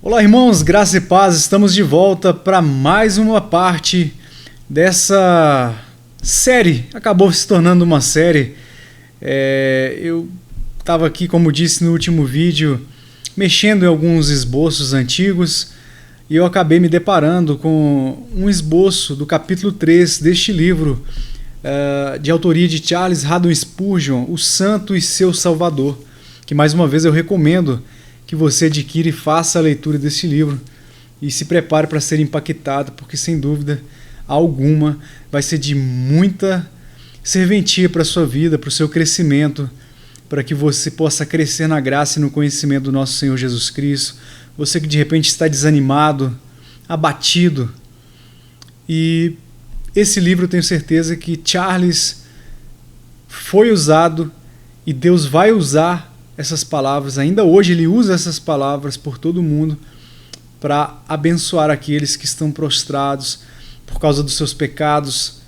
Olá, irmãos, graça e paz, estamos de volta para mais uma parte dessa série. Acabou se tornando uma série. Eu estava aqui, como disse no último vídeo, mexendo em alguns esboços antigos e eu acabei me deparando com um esboço do capítulo 3 deste livro, de autoria de Charles Haddon Spurgeon, O Santo e Seu Salvador, que mais uma vez eu recomendo que você adquira e faça a leitura desse livro e se prepare para ser impactado, porque sem dúvida alguma vai ser de muita serventia para a sua vida, para o seu crescimento, para que você possa crescer na graça e no conhecimento do nosso Senhor Jesus Cristo. Você que de repente está desanimado, abatido. E esse livro eu tenho certeza que Charles foi usado e Deus vai usar essas palavras, ainda hoje ele usa essas palavras por todo mundo para abençoar aqueles que estão prostrados por causa dos seus pecados,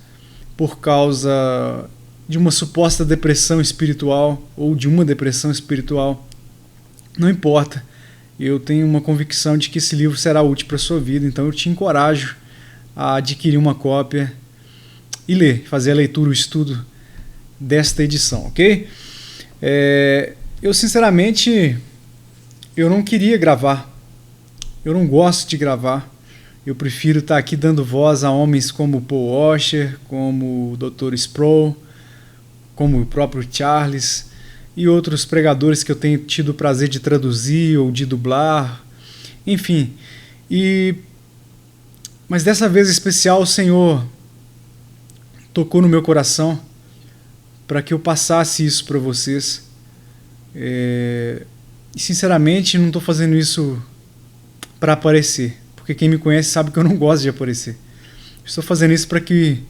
por causa de uma suposta depressão espiritual ou de uma depressão espiritual. Não importa, eu tenho uma convicção de que esse livro será útil para a sua vida, então eu te encorajo a adquirir uma cópia e ler, fazer a leitura, o estudo desta edição, ok? Eu sinceramente, eu não queria gravar, eu não gosto de gravar, eu prefiro estar aqui dando voz a homens como Paul Washer, como o Dr. Sproul, como o próprio Charles e outros pregadores que eu tenho tido o prazer de traduzir ou de dublar, enfim. Mas dessa vez em especial o Senhor tocou no meu coração para que eu passasse isso para vocês. E sinceramente não estou fazendo isso para aparecer, porque quem me conhece sabe que eu não gosto de aparecer. Estou fazendo isso para que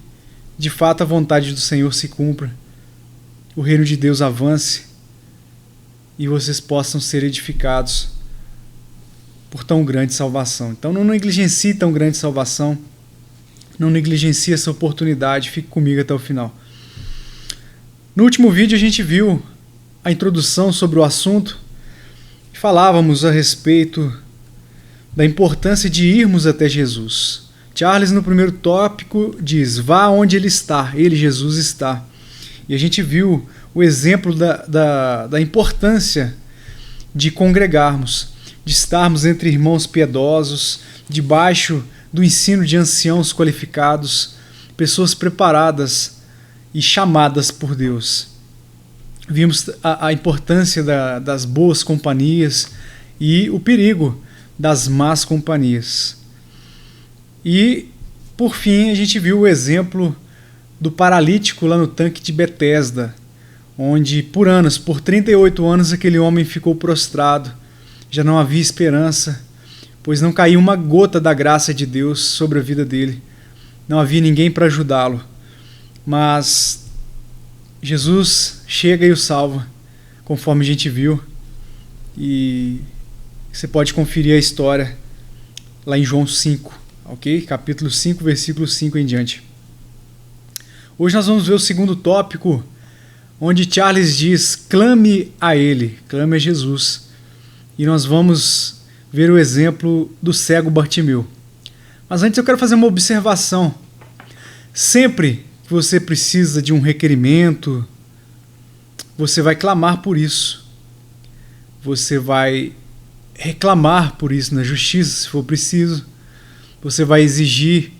de fato a vontade do Senhor se cumpra, o reino de Deus avance e vocês possam ser edificados por tão grande salvação. Então não negligencie tão grande salvação, não negligencie essa oportunidade, fique comigo até o final. No último vídeo a gente viu a introdução sobre o assunto, falávamos a respeito da importância de irmos até Jesus. Charles, no primeiro tópico, diz: vá onde ele está, ele, Jesus, está. E a gente viu o exemplo da importância de congregarmos, de estarmos entre irmãos piedosos, debaixo do ensino de anciãos qualificados, pessoas preparadas e chamadas por Deus. Vimos a importância das boas companhias e o perigo das más companhias. E, por fim, a gente viu o exemplo do paralítico lá no tanque de Betesda, onde por 38 anos, aquele homem ficou prostrado. Já não havia esperança, pois não caiu uma gota da graça de Deus sobre a vida dele. Não havia ninguém para ajudá-lo. Mas Jesus chega e o salva, conforme a gente viu, e você pode conferir a história lá em João 5, ok? Capítulo 5, versículo 5 em diante. Hoje nós vamos ver o segundo tópico, onde Charles diz: clame a ele, clame a Jesus. E nós vamos ver o exemplo do cego Bartimeu. Mas antes eu quero fazer uma observação. Sempre que você precisa de um requerimento, você vai clamar por isso. Você vai reclamar por isso na justiça, se for preciso. Você vai exigir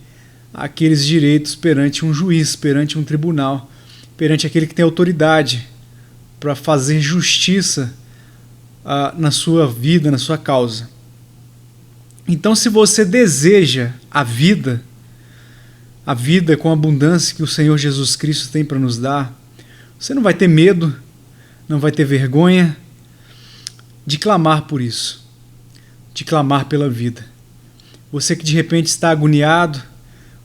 aqueles direitos perante um juiz, perante um tribunal, perante aquele que tem autoridade para fazer justiça na sua vida, na sua causa. Então, se você deseja a vida com a abundância que o Senhor Jesus Cristo tem para nos dar, você não vai ter medo, não vai ter vergonha de clamar por isso, de clamar pela vida. Você que de repente está agoniado,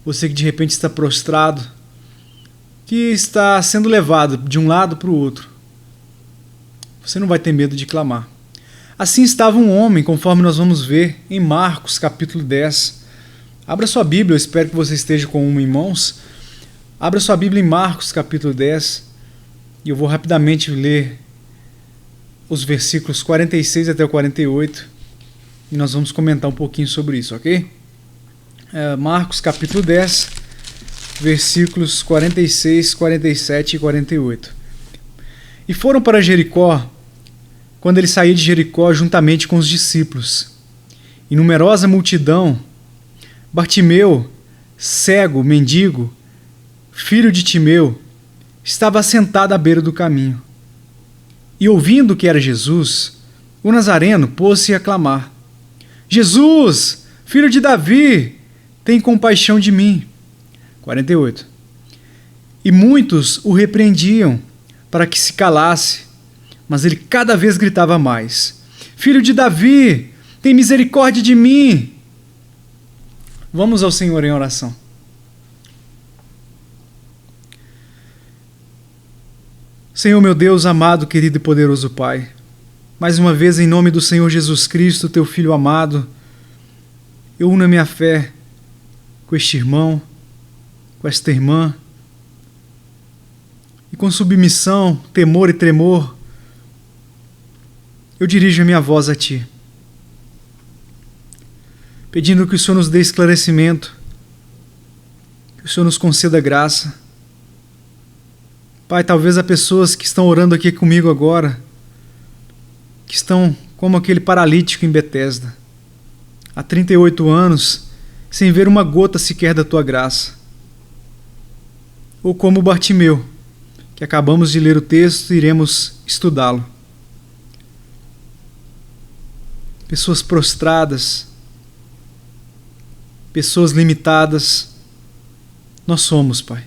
você que de repente está prostrado, que está sendo levado de um lado para o outro, você não vai ter medo de clamar. Assim estava um homem, conforme nós vamos ver em Marcos capítulo 10. Abra sua Bíblia, eu espero que você esteja com uma em mãos. Abra sua Bíblia em Marcos capítulo 10 e eu vou rapidamente ler os versículos 46 até o 48. e nós vamos comentar um pouquinho sobre isso, ok? Marcos capítulo 10, versículos 46, 47 e 48. E foram para Jericó, quando ele saía de Jericó juntamente com os discípulos. E numerosa multidão, Bartimeu, cego, mendigo, filho de Timeu, estava assentado à beira do caminho. E ouvindo que era Jesus, o Nazareno pôs-se a clamar: Jesus, filho de Davi, tem compaixão de mim. 48. E muitos o repreendiam para que se calasse, mas ele cada vez gritava mais: Filho de Davi, tem misericórdia de mim. Vamos ao Senhor em oração. Senhor meu Deus, amado, querido e poderoso Pai, mais uma vez, em nome do Senhor Jesus Cristo, teu Filho amado, eu uno a minha fé com este irmão, com esta irmã, e com submissão, temor e tremor, eu dirijo a minha voz a Ti, pedindo que o Senhor nos dê esclarecimento, que o Senhor nos conceda graça. Pai, talvez há pessoas que estão orando aqui comigo agora, que estão como aquele paralítico em Betesda, há 38 anos, sem ver uma gota sequer da Tua graça. Ou como Bartimeu, que acabamos de ler o texto e iremos estudá-lo. Pessoas prostradas, pessoas limitadas, nós somos, Pai.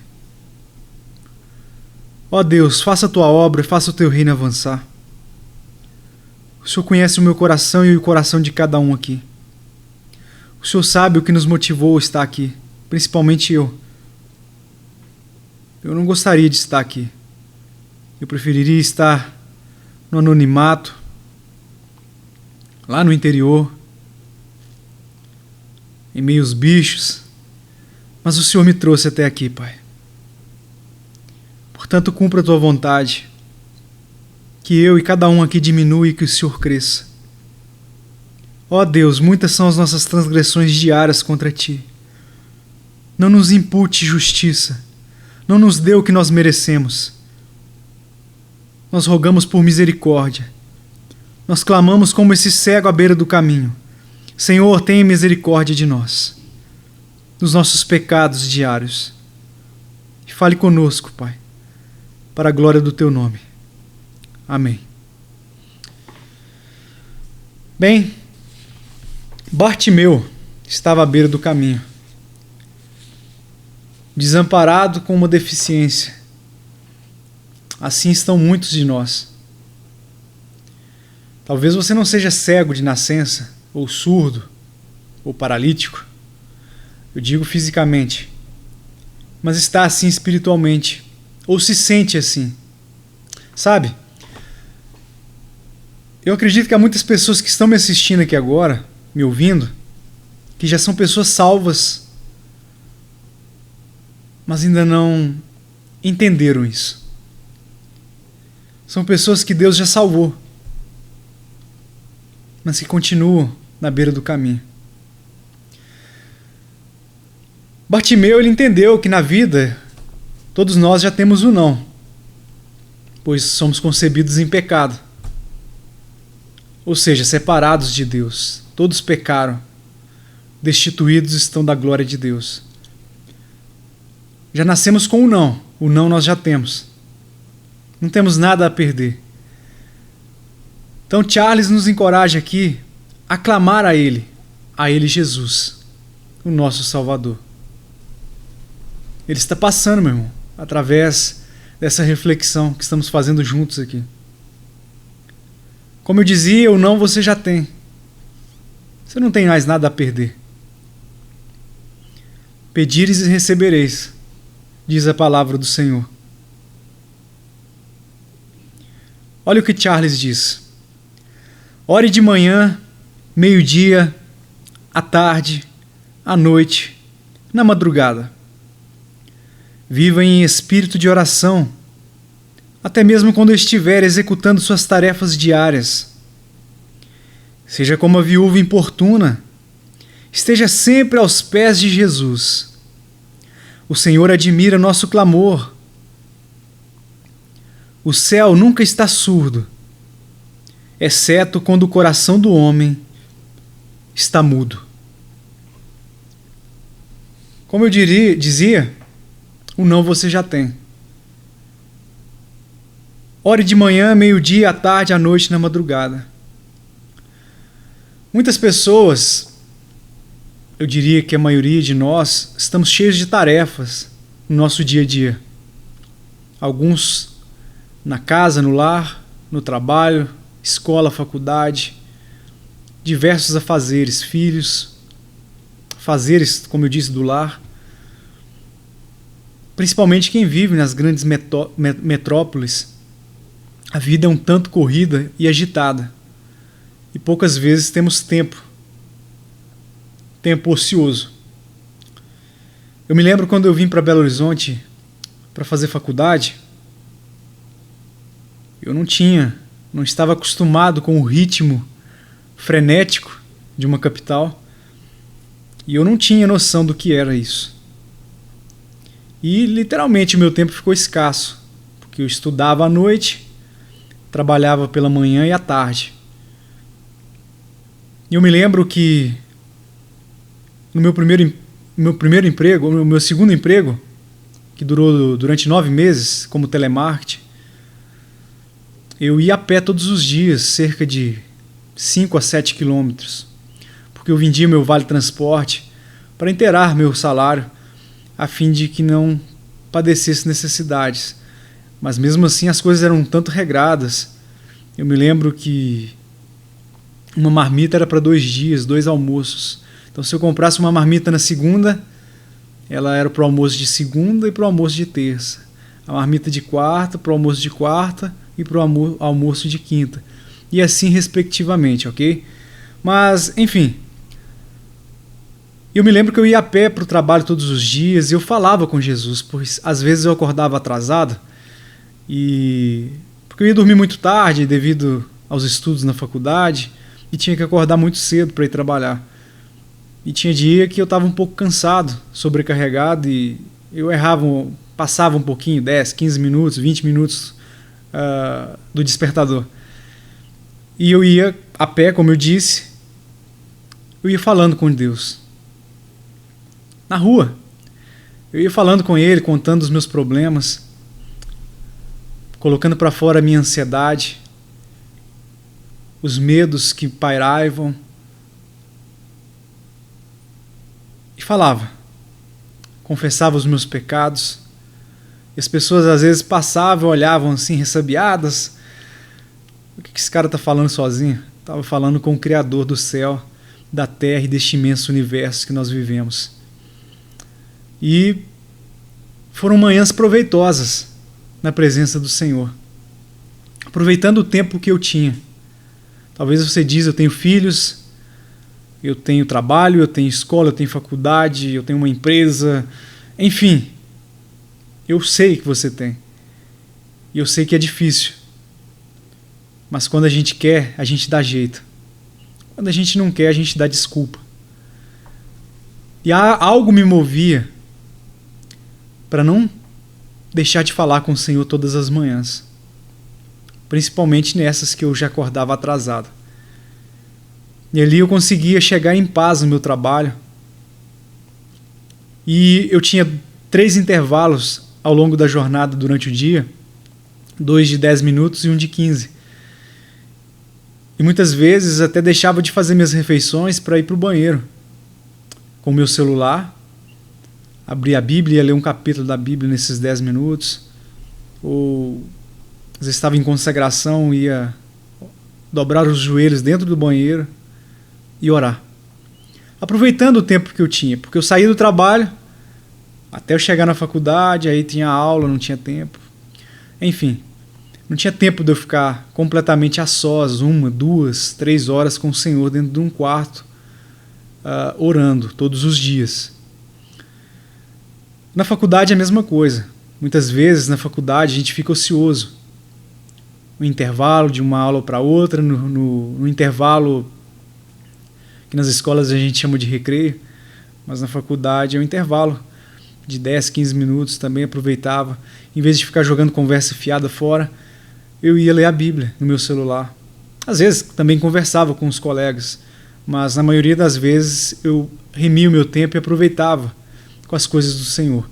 Ó Deus, faça a Tua obra, faça o Teu reino avançar. O Senhor conhece o meu coração e o coração de cada um aqui. O Senhor sabe o que nos motivou a estar aqui, principalmente eu. Eu não gostaria de estar aqui. Eu preferiria estar no anonimato, lá no interior, em meio aos bichos, mas o Senhor me trouxe até aqui, Pai. Portanto, cumpra a Tua vontade, que eu e cada um aqui diminua e que o Senhor cresça. Ó Deus, muitas são as nossas transgressões diárias contra Ti. Não nos impute justiça, não nos dê o que nós merecemos. Nós rogamos por misericórdia. Nós clamamos como esse cego à beira do caminho: Senhor, tenha misericórdia de nós, dos nossos pecados diários. E fale conosco, Pai, para a glória do Teu nome. Amém. Bem, Bartimeu estava à beira do caminho, desamparado com uma deficiência. Assim estão muitos de nós. Talvez você não seja cego de nascença, ou surdo, ou paralítico. Eu digo fisicamente. Mas está assim espiritualmente, ou se sente assim. Sabe? Eu acredito que há muitas pessoas que estão me assistindo aqui agora, me ouvindo, que já são pessoas salvas, mas ainda não entenderam isso. São pessoas que Deus já salvou, mas que continuam na beira do caminho. Bartimeu, ele entendeu que na vida todos nós já temos o não, pois somos concebidos em pecado. Ou seja, separados de Deus. Todos pecaram, destituídos estão da glória de Deus. Já nascemos com o não nós já temos. Não temos nada a perder. Então Charles nos encoraja aqui a clamar a Ele Jesus, o nosso Salvador. Ele está passando, meu irmão, através dessa reflexão que estamos fazendo juntos aqui. Como eu dizia, o não você já tem. Você não tem mais nada a perder. Pedires e recebereis, diz a palavra do Senhor. Olha o que Charles diz. Ore de manhã, meio-dia, à tarde, à noite, na madrugada. Viva em espírito de oração, até mesmo quando estiver executando suas tarefas diárias. Seja como a viúva importuna, esteja sempre aos pés de Jesus. O Senhor admira nosso clamor. O céu nunca está surdo, exceto quando o coração do homem está mudo. Como eu dizia, o não você já tem. Ore de manhã, meio-dia, à tarde, à noite, na madrugada. Muitas pessoas, eu diria que a maioria de nós, estamos cheios de tarefas no nosso dia a dia. Alguns na casa, no lar, no trabalho, escola, faculdade, diversos afazeres, filhos, afazeres, como eu disse, do lar. Principalmente quem vive nas grandes metrópoles, a vida é um tanto corrida e agitada. E poucas vezes temos tempo ocioso. Eu me lembro quando eu vim para Belo Horizonte para fazer faculdade, eu não estava acostumado com o ritmo frenético de uma capital e eu não tinha noção do que era isso. E literalmente o meu tempo ficou escasso, porque eu estudava à noite, trabalhava pela manhã e à tarde. E eu me lembro que no meu primeiro emprego, no meu segundo emprego, que durou durante 9 meses como telemarketing, eu ia a pé todos os dias, cerca de 5 a 7 quilômetros, porque eu vendia meu vale transporte para inteirar meu salário, a fim de que não padecesse necessidades. Mas mesmo assim as coisas eram um tanto regradas. Eu me lembro que uma marmita era para 2 dias, 2 almoços. Então se eu comprasse uma marmita na segunda, ela era para o almoço de segunda e para o almoço de terça. A marmita de quarta para o almoço de quarta e para o almoço de quinta. E assim respectivamente, ok? Mas, enfim, eu me lembro que eu ia a pé para o trabalho todos os dias e eu falava com Jesus, pois às vezes eu acordava atrasado porque eu ia dormir muito tarde devido aos estudos na faculdade e tinha que acordar muito cedo para ir trabalhar. E tinha dia que eu estava um pouco cansado, sobrecarregado e eu passava um pouquinho, 10, 15 minutos, 20 minutos do despertador. E eu ia a pé, como eu disse, eu ia falando com Deus. Na rua. Eu ia falando com Ele, contando os meus problemas, colocando para fora a minha ansiedade, os medos que pairavam. E falava. Confessava os meus pecados. E as pessoas às vezes passavam e olhavam assim, ressabiadas. O que esse cara está falando sozinho? Estava falando com o Criador do céu, da terra e deste imenso universo que nós vivemos. E foram manhãs proveitosas na presença do Senhor, aproveitando o tempo que eu tinha. Talvez você diz, eu tenho filhos, eu tenho trabalho, eu tenho escola, eu tenho faculdade, eu tenho uma empresa, enfim, eu sei que você tem. E eu sei que é difícil. Mas quando a gente quer, a gente dá jeito. Quando a gente não quer, a gente dá desculpa. E algo me movia para não deixar de falar com o Senhor todas as manhãs. Principalmente nessas que eu já acordava atrasado. E ali eu conseguia chegar em paz no meu trabalho. E eu tinha 3 intervalos ao longo da jornada durante o dia. 2 de 10 minutos e 1 de 15. E muitas vezes até deixava de fazer minhas refeições para ir para o banheiro. Com o meu celular, abrir a Bíblia e ia ler um capítulo da Bíblia nesses 10 minutos. Ou às vezes estava em consagração, ia dobrar os joelhos dentro do banheiro e orar. Aproveitando o tempo que eu tinha, porque eu saía do trabalho até eu chegar na faculdade, aí tinha aula, não tinha tempo. Enfim, não tinha tempo de eu ficar completamente a sós, 1, 2, 3 horas com o Senhor dentro de um quarto, orando todos os dias. Na faculdade é a mesma coisa. Muitas vezes na faculdade a gente fica ocioso. No intervalo de uma aula para outra, no intervalo que nas escolas a gente chama de recreio, mas na faculdade é um intervalo de 10, 15 minutos, também aproveitava. Em vez de ficar jogando conversa fiada fora, eu ia ler a Bíblia no meu celular. Às vezes também conversava com os colegas, mas na maioria das vezes eu remia o meu tempo e aproveitava com as coisas do Senhor.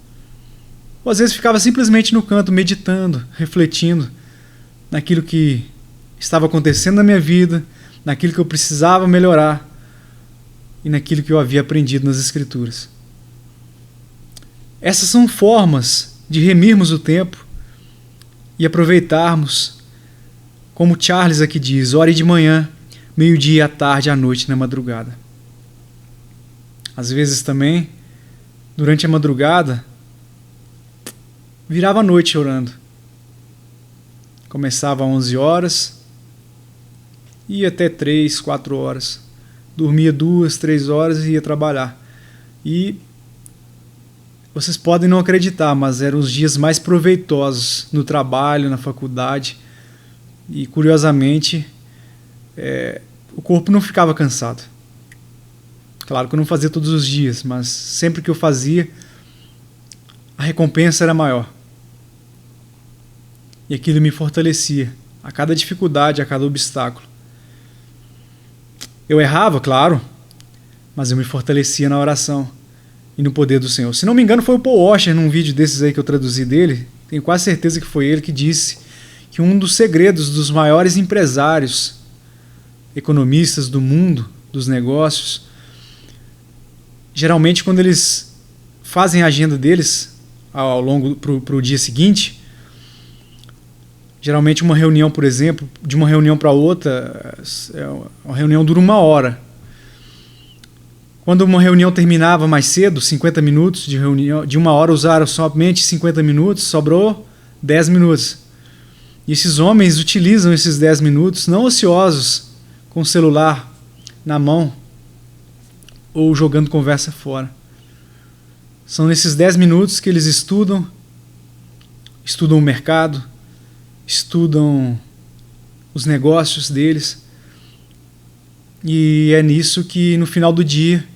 Ou às vezes ficava simplesmente no canto, meditando, refletindo naquilo que estava acontecendo na minha vida, naquilo que eu precisava melhorar e naquilo que eu havia aprendido nas Escrituras. Essas são formas de remirmos o tempo e aproveitarmos, como Charles aqui diz, ore de manhã, meio-dia, à tarde, à noite, na madrugada. Às vezes também, durante a madrugada, virava a noite orando. Começava às 11 horas, ia até 3, 4 horas. Dormia 2, 3 horas e ia trabalhar. E vocês podem não acreditar, mas eram os dias mais proveitosos no trabalho, na faculdade. E, curiosamente, o corpo não ficava cansado. Claro que eu não fazia todos os dias, mas sempre que eu fazia, a recompensa era maior. E aquilo me fortalecia a cada dificuldade, a cada obstáculo. Eu errava, claro, mas eu me fortalecia na oração e no poder do Senhor. Se não me engano, foi o Paul Washer, num vídeo desses aí que eu traduzi dele, tenho quase certeza que foi ele que disse que um dos segredos dos maiores empresários, economistas do mundo, dos negócios, geralmente quando eles fazem a agenda deles ao longo para o dia seguinte, geralmente uma reunião, por exemplo, de uma reunião para outra, a reunião dura 1 hora. Quando uma reunião terminava mais cedo, 50 minutos de reunião, de 1 hora usaram somente 50 minutos, sobrou 10 minutos. E esses homens utilizam esses 10 minutos não ociosos, com o celular na mão ou jogando conversa fora. São nesses 10 minutos que eles estudam o mercado, estudam os negócios deles, e é nisso que no final do dia,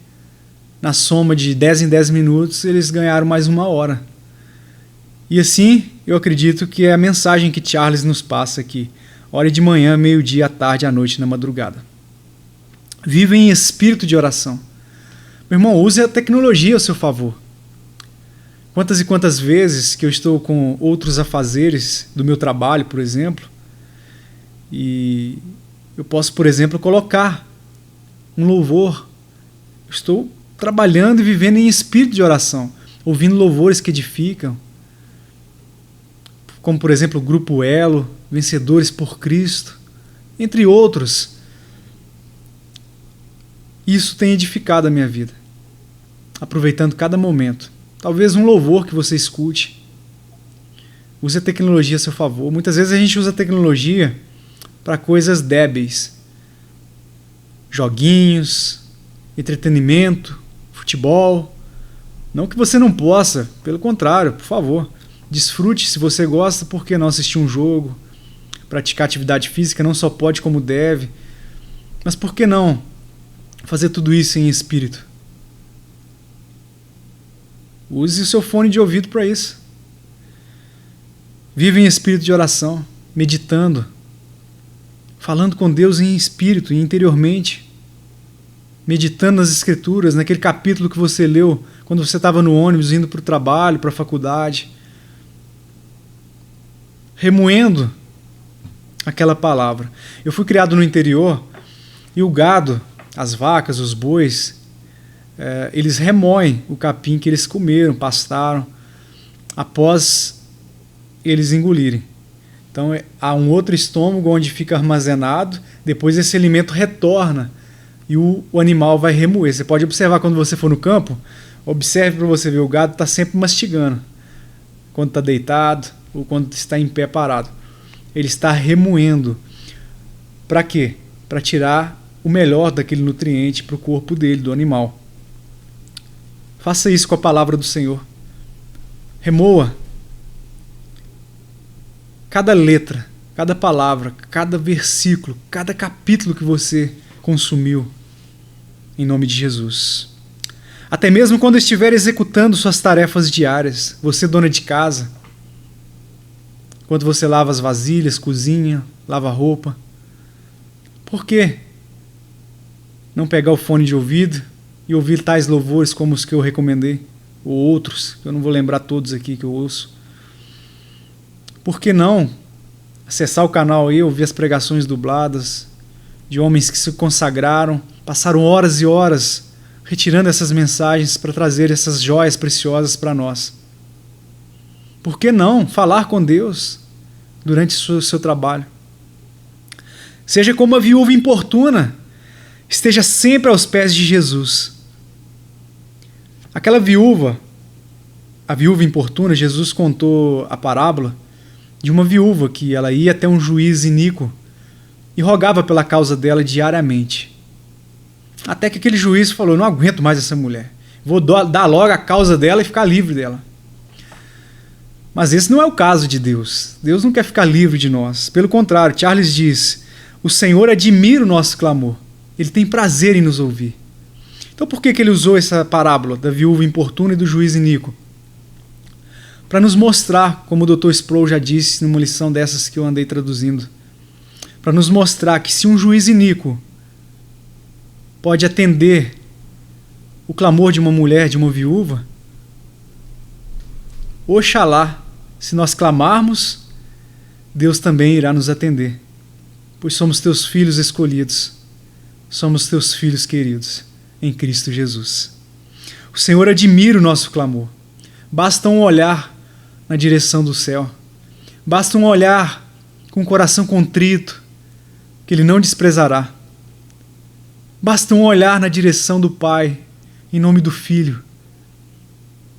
na soma de 10 em 10 minutos, eles ganharam mais 1 hora. E assim, eu acredito que é a mensagem que Charles nos passa aqui. Ore de manhã, meio-dia, à tarde, à noite, na madrugada. Viva em espírito de oração. Meu irmão, use a tecnologia ao seu favor. Quantas e quantas vezes que eu estou com outros afazeres do meu trabalho, por exemplo, e eu posso, por exemplo, colocar um louvor. Eu estou trabalhando e vivendo em espírito de oração, ouvindo louvores que edificam, como, por exemplo, o Grupo Elo, Vencedores por Cristo, entre outros. Isso tem edificado a minha vida, aproveitando cada momento. Talvez um louvor que você escute. Use a tecnologia a seu favor. Muitas vezes a gente usa a tecnologia para coisas débeis. Joguinhos, entretenimento, futebol. Não que você não possa, pelo contrário, por favor. Desfrute, se você gosta, por que não assistir um jogo? Praticar atividade física não só pode como deve. Mas por que não fazer tudo isso em espírito? Use o seu fone de ouvido para isso. Viva em espírito de oração, meditando, falando com Deus em espírito e interiormente, meditando nas Escrituras, naquele capítulo que você leu quando você estava no ônibus indo para o trabalho, para a faculdade, remoendo aquela palavra. Eu fui criado no interior e o gado, as vacas, os bois, eles remoem o capim que eles comeram, pastaram, após eles engolirem. Então há um outro estômago onde fica armazenado, depois esse alimento retorna e o animal vai remoer. Você pode observar quando você for no campo, observe para você ver, o gado está sempre mastigando, quando está deitado ou quando está em pé parado. Ele está remoendo. Para quê? Para tirar o melhor daquele nutriente para o corpo dele, do animal. Faça isso com a palavra do Senhor. Remoa cada letra, cada palavra, cada versículo, cada capítulo que você consumiu. em nome de Jesus. Até mesmo quando estiver executando suas tarefas diárias, você, dona de casa, quando você lava as vasilhas, cozinha, lava a roupa, por que não pegar o fone de ouvido e ouvir tais louvores como os que eu recomendei, ou outros, que eu não vou lembrar todos aqui que eu ouço? Por que não acessar o canal e ouvir as pregações dubladas de homens que se consagraram, passaram horas e horas retirando essas mensagens para trazer essas joias preciosas para nós? Por que não falar com Deus durante o seu trabalho? Seja como a viúva importuna, esteja sempre aos pés de Jesus. Aquela viúva, a viúva importuna, Jesus contou a parábola de uma viúva que ela ia até um juiz iníquo e rogava pela causa dela diariamente. Até que aquele juiz falou: não aguento mais essa mulher, vou dar logo a causa dela e ficar livre dela. Mas esse não é o caso de Deus. Deus não quer ficar livre de nós. Pelo contrário, Charles diz: o Senhor admira o nosso clamor. Ele tem prazer em nos ouvir. Então por que ele usou essa parábola da viúva importuna e do juiz iníquo? Para nos mostrar, como o Dr. Sproul já disse numa lição dessas que eu andei traduzindo, para nos mostrar que se um juiz iníquo pode atender o clamor de uma mulher, de uma viúva, oxalá, se nós clamarmos, Deus também irá nos atender, pois somos teus filhos escolhidos, somos teus filhos queridos em Cristo Jesus. O Senhor admira o nosso clamor. Basta um olhar na direção do céu, basta um olhar com o coração contrito, que Ele não desprezará. Basta um olhar na direção do Pai, em nome do Filho,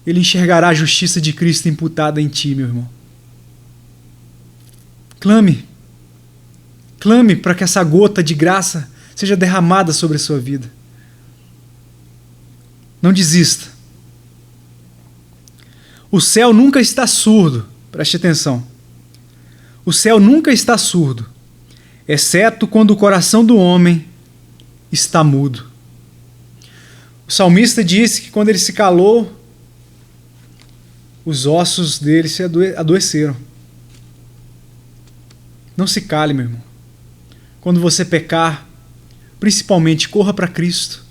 Ele enxergará a justiça de Cristo imputada em ti, meu irmão. Clame. Clame para que essa gota de graça seja derramada sobre a sua vida. Não desista. O céu nunca está surdo. Preste atenção. O céu nunca está surdo, exceto quando o coração do homem está mudo. O salmista disse que quando ele se calou, os ossos dele se adoeceram. Não se cale, meu irmão. Quando você pecar, principalmente corra para Cristo.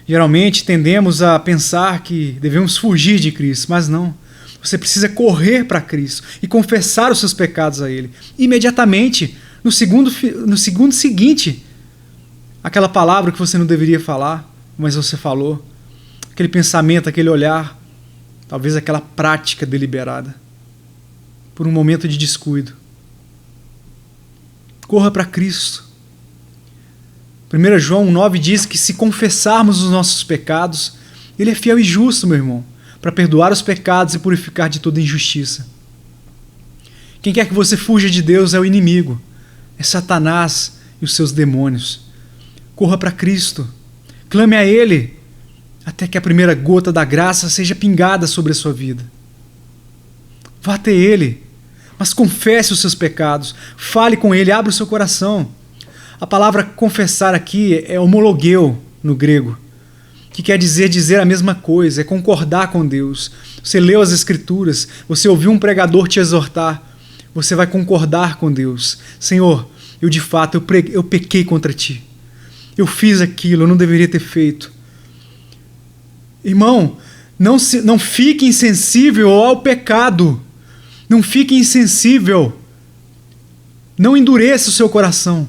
Geralmente tendemos a pensar que devemos fugir de Cristo, mas não. Você precisa correr para Cristo e confessar os seus pecados a Ele. Imediatamente, no segundo seguinte, aquela palavra que você não deveria falar, mas você falou, aquele pensamento, aquele olhar, talvez aquela prática deliberada, por um momento de descuido. Corra para Cristo. 1 João 9 diz que se confessarmos os nossos pecados, Ele é fiel e justo, meu irmão, para perdoar os pecados e purificar de toda injustiça. Quem quer que você fuja de Deus é o inimigo, é Satanás e os seus demônios. Corra para Cristo, clame a Ele, até que a primeira gota da graça seja pingada sobre a sua vida. Vá até Ele, mas confesse os seus pecados, fale com Ele, abra o seu coração. A palavra confessar aqui é homologueu no grego, que quer dizer a mesma coisa, é concordar com Deus. Você leu as Escrituras, você ouviu um pregador te exortar, você vai concordar com Deus. Senhor, eu de fato eu pequei contra Ti. Eu fiz aquilo, eu não deveria ter feito. Irmão, não fique insensível ao pecado. Não fique insensível. Não endureça o seu coração.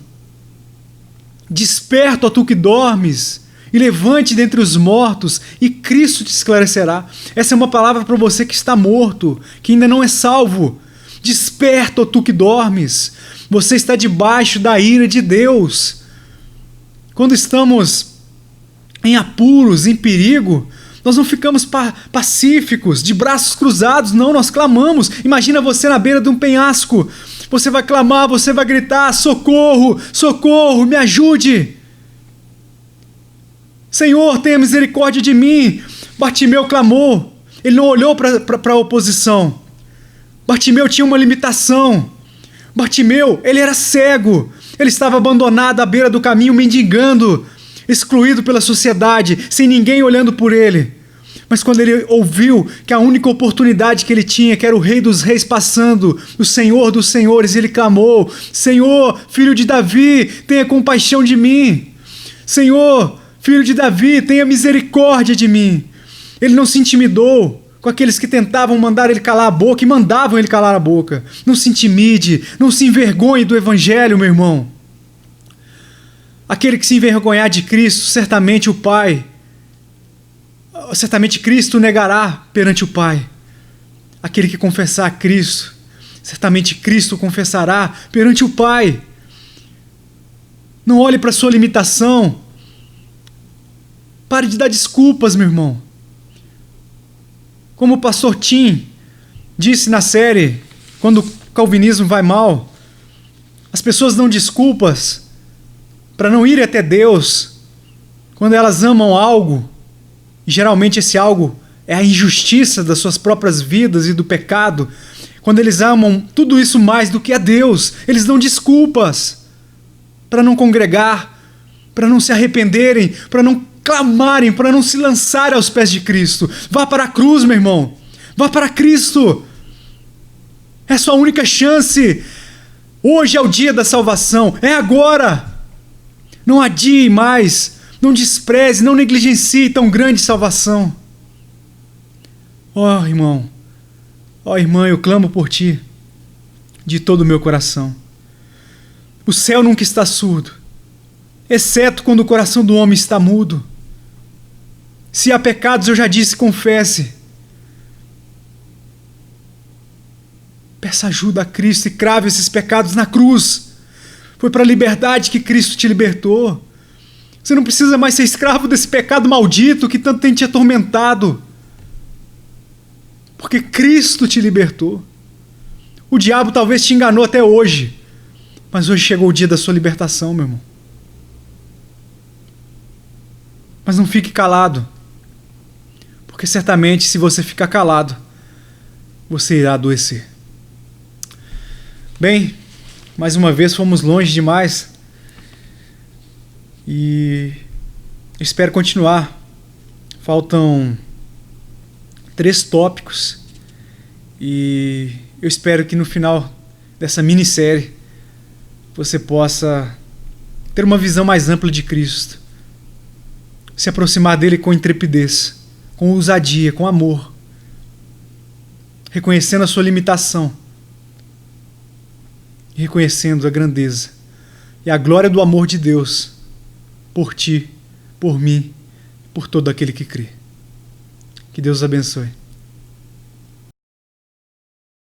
Desperta, ó tu que dormes, e levante dentre os mortos, e Cristo te esclarecerá. Essa é uma palavra para você que está morto, que ainda não é salvo. Desperta, ó tu que dormes. Você está debaixo da ira de Deus. Quando estamos em apuros, em perigo, nós não ficamos pacíficos, de braços cruzados, não, nós clamamos. Imagina você na beira de um penhasco. Você vai clamar, você vai gritar: socorro, socorro, me ajude. Senhor, tenha misericórdia de mim. Bartimeu clamou, ele não olhou para a oposição. Bartimeu tinha uma limitação. Bartimeu, ele era cego, ele estava abandonado à beira do caminho, mendigando. excluído pela sociedade, sem ninguém olhando por ele. Mas quando ele ouviu que a única oportunidade que ele tinha, que era o Rei dos Reis passando, o Senhor dos Senhores, ele clamou: Senhor, filho de Davi, tenha compaixão de mim. Senhor, filho de Davi, tenha misericórdia de mim. Ele não se intimidou com aqueles que tentavam mandar ele calar a boca e mandavam ele calar a boca. Não se intimide, não se envergonhe do Evangelho, meu irmão. Aquele que se envergonhar de Cristo, certamente Cristo negará perante o Pai. Aquele que confessar a Cristo, certamente Cristo confessará perante o Pai. Não olhe para a sua limitação. Pare de dar desculpas, meu irmão. Como o pastor Tim disse na série, quando o calvinismo vai mal, as pessoas dão desculpas para não ir até Deus quando elas amam algo. E geralmente esse algo é a injustiça das suas próprias vidas e do pecado. Quando eles amam tudo isso mais do que a Deus, eles dão desculpas para não congregar, para não se arrependerem, para não clamarem, para não se lançarem aos pés de Cristo. Vá para a cruz, meu irmão. Vá para Cristo. É a sua única chance. Hoje é o dia da salvação. É agora. Não adie mais. Não despreze, não negligencie tão grande salvação. Ó irmão, ó irmã, eu clamo por ti, de todo o meu coração. O céu nunca está surdo, exceto quando o coração do homem está mudo. Se há pecados, eu já disse, confesse. Peça ajuda a Cristo e crave esses pecados na cruz. Foi para a liberdade que Cristo te libertou. Você não precisa mais ser escravo desse pecado maldito que tanto tem te atormentado. Porque Cristo te libertou. O diabo talvez te enganou até hoje, mas hoje chegou o dia da sua libertação, meu irmão. Mas não fique calado, porque certamente se você ficar calado, você irá adoecer. Bem, mais uma vez fomos longe demais. E eu espero continuar. Faltam 3 tópicos. E eu espero que no final dessa minissérie você possa ter uma visão mais ampla de Cristo. Se aproximar dele com intrepidez, com ousadia, com amor. Reconhecendo a sua limitação. E reconhecendo a grandeza e a glória do amor de Deus por ti, por mim, por todo aquele que crê. Que Deus abençoe.